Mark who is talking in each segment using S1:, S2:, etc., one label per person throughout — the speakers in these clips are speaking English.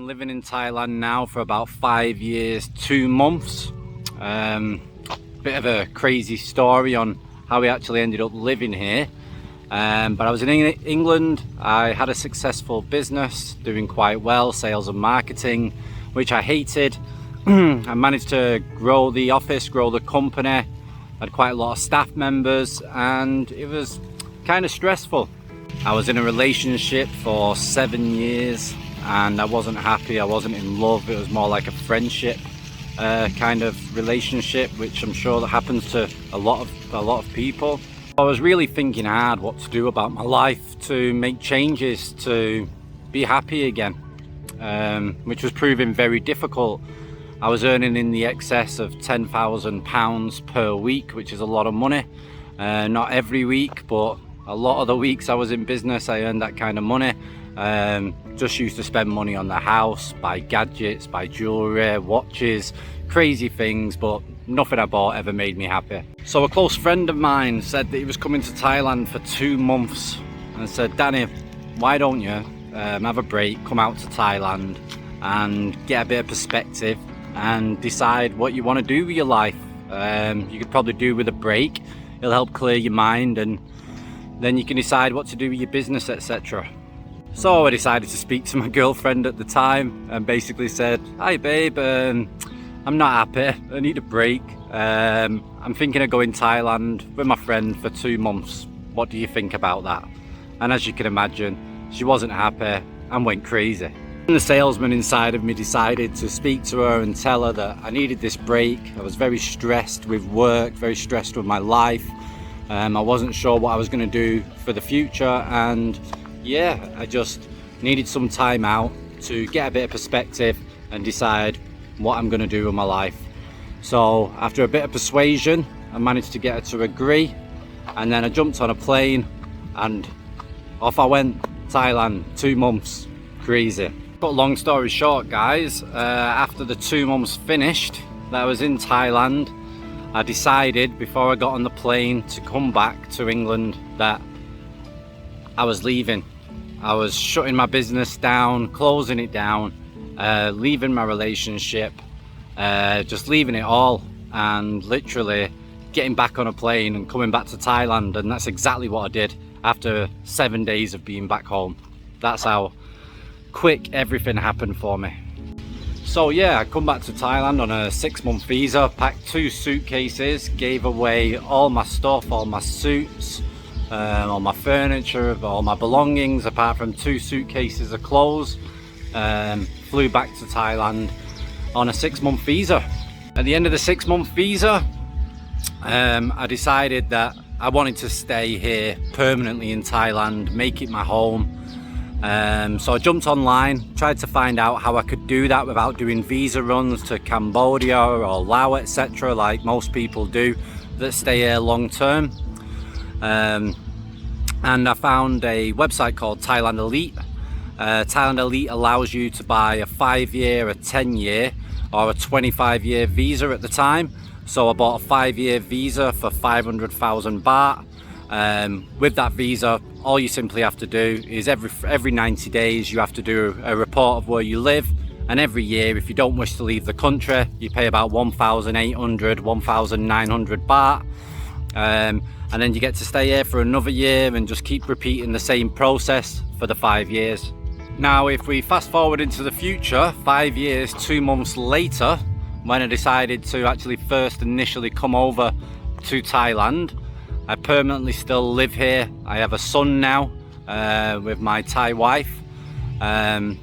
S1: been living in Thailand now for about 5 years, 2 months. Bit of a crazy story on how we actually ended up living here. But I was in England. I had a successful business, doing quite well, sales and marketing, which I hated. I managed to grow the office, grow the company, had quite a lot of staff members, and it was kind of stressful. I was in a relationship for 7 years and I wasn't happy, I wasn't in love. It was more like a friendship kind of relationship, which I'm sure that happens to a lot of people. I was really thinking hard what to do about my life, to make changes, to be happy again, which was proving very difficult. I was earning in the excess of £10,000 per week, which is a lot of money. Not every week, but a lot of the weeks I was in business, I earned that kind of money. Just used to spend money on the house, buy gadgets, buy jewelry, watches, crazy things, but nothing I bought ever made me happy. So a close friend of mine said that he was coming to Thailand for 2 months and said, Danny, why don't you have a break, come out to Thailand and get a bit of perspective and decide what you want to do with your life. You could probably do with a break. It'll help clear your mind, and then you can decide what to do with your business, etc. So I decided to speak to my girlfriend at the time and basically said, hi babe, I'm not happy, I need a break. I'm thinking of going to Thailand with my friend for 2 months. What do you think about that? And as you can imagine, she wasn't happy and went crazy. And the salesman inside of me decided to speak to her and tell her that I needed this break. I was very stressed with work, very stressed with my life. I wasn't sure what I was going to do for the future, and yeah, I just needed some time out to get a bit of perspective and decide what I'm going to do with my life. So after a bit of persuasion, I managed to get her to agree, and then I jumped on a plane and off I went. Thailand, 2 months, crazy. But long story short, guys, after the 2 months finished that I was in Thailand, I decided before I got on the plane to come back to England that I was leaving. I was shutting my business down, closing it down, leaving my relationship, just leaving it all, and literally getting back on a plane and coming back to Thailand. And that's exactly what I did after 7 days of being back home. That's how quick everything happened for me. So yeah, I come back to Thailand on a 6-month visa, packed 2 suitcases, gave away all my stuff, all my suits, all my furniture, all my belongings, apart from 2 suitcases of clothes. Flew back to Thailand on a 6-month visa. At the end of the 6-month visa, I decided that I wanted to stay here permanently in Thailand, make it my home. So I jumped online, tried to find out how I could do that without doing visa runs to Cambodia or Laos, etc., like most people do that stay here long term. And I found a website called Thailand Elite. Thailand Elite allows you to buy a 5-year, a 10-year or a 25-year visa at the time. So I bought a 5-year visa for 500,000 baht. With that visa, all you simply have to do is every 90 days you have to do a report of where you live, and every year, if you don't wish to leave the country, you pay about 1,800, 1,900 baht, and then you get to stay here for another year and just keep repeating the same process for the 5 years. Now if we fast forward into the future, 5 years, 2 months later, when I decided to actually first initially come over to Thailand, I permanently still live here. I have a son now with my Thai wife, and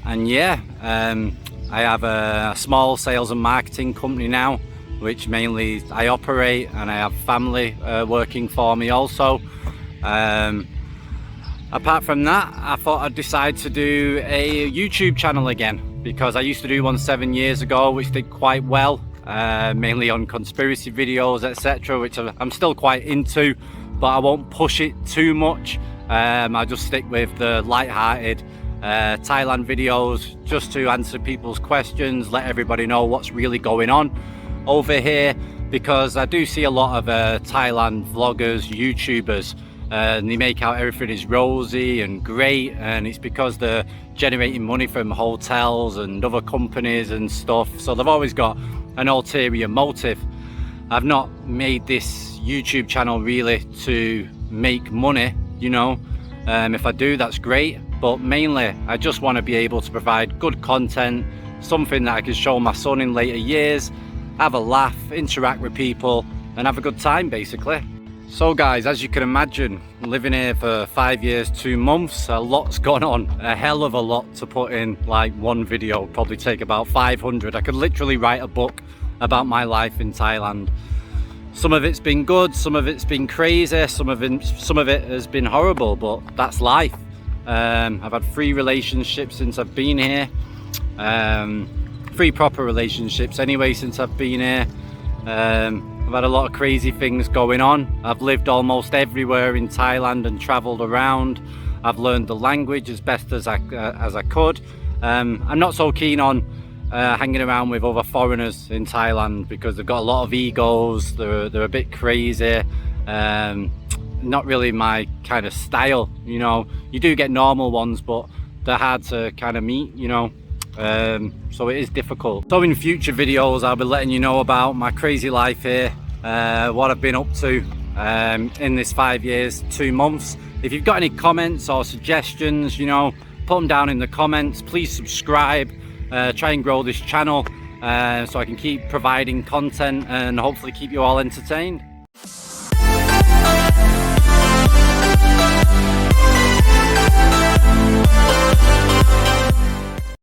S1: yeah, I have a small sales and marketing company now, which mainly I operate, and I have family working for me also. Apart from that, I thought I'd decide to do a YouTube channel again, because I used to do one 7 years ago which did quite well. Mainly on conspiracy videos, etc., which I'm still quite into, but I won't push it too much. I'll just stick with the light-hearted Thailand videos, just to answer people's questions, let everybody know what's really going on over here, because I do see a lot of Thailand vloggers, YouTubers and they make out everything is rosy and great, and it's because they're generating money from hotels and other companies and stuff. So they've always got an ulterior motive. I've not made this YouTube channel really to make money, you know. If I do, that's great, but mainly I just want to be able to provide good content, something that I can show my son in later years, have a laugh, interact with people, and have a good time basically. So guys, as you can imagine, living here for 5 years, 2 months, a lot's gone on, a hell of a lot to put in like one video. Probably take about 500. I could literally write a book about my life in Thailand. Some of it's been good, some of it's been crazy, some of it has been horrible, but that's life. I've had 3 relationships since I've been here, 3 proper relationships anyway since I've been here. I've had a lot of crazy things going on. I've lived almost everywhere in Thailand and travelled around. I've learned the language as best as I could. I'm not so keen on hanging around with other foreigners in Thailand because they've got a lot of egos. They're a bit crazy. Not really my kind of style, you know. You do get normal ones, but they're hard to kind of meet, you know. So it is difficult. So in future videos I'll be letting you know about my crazy life here, what I've been up to in this 5 years, 2 months. If you've got any comments or suggestions, you know, put them down in the comments. Please subscribe, try and grow this channel so I can keep providing content and hopefully keep you all entertained.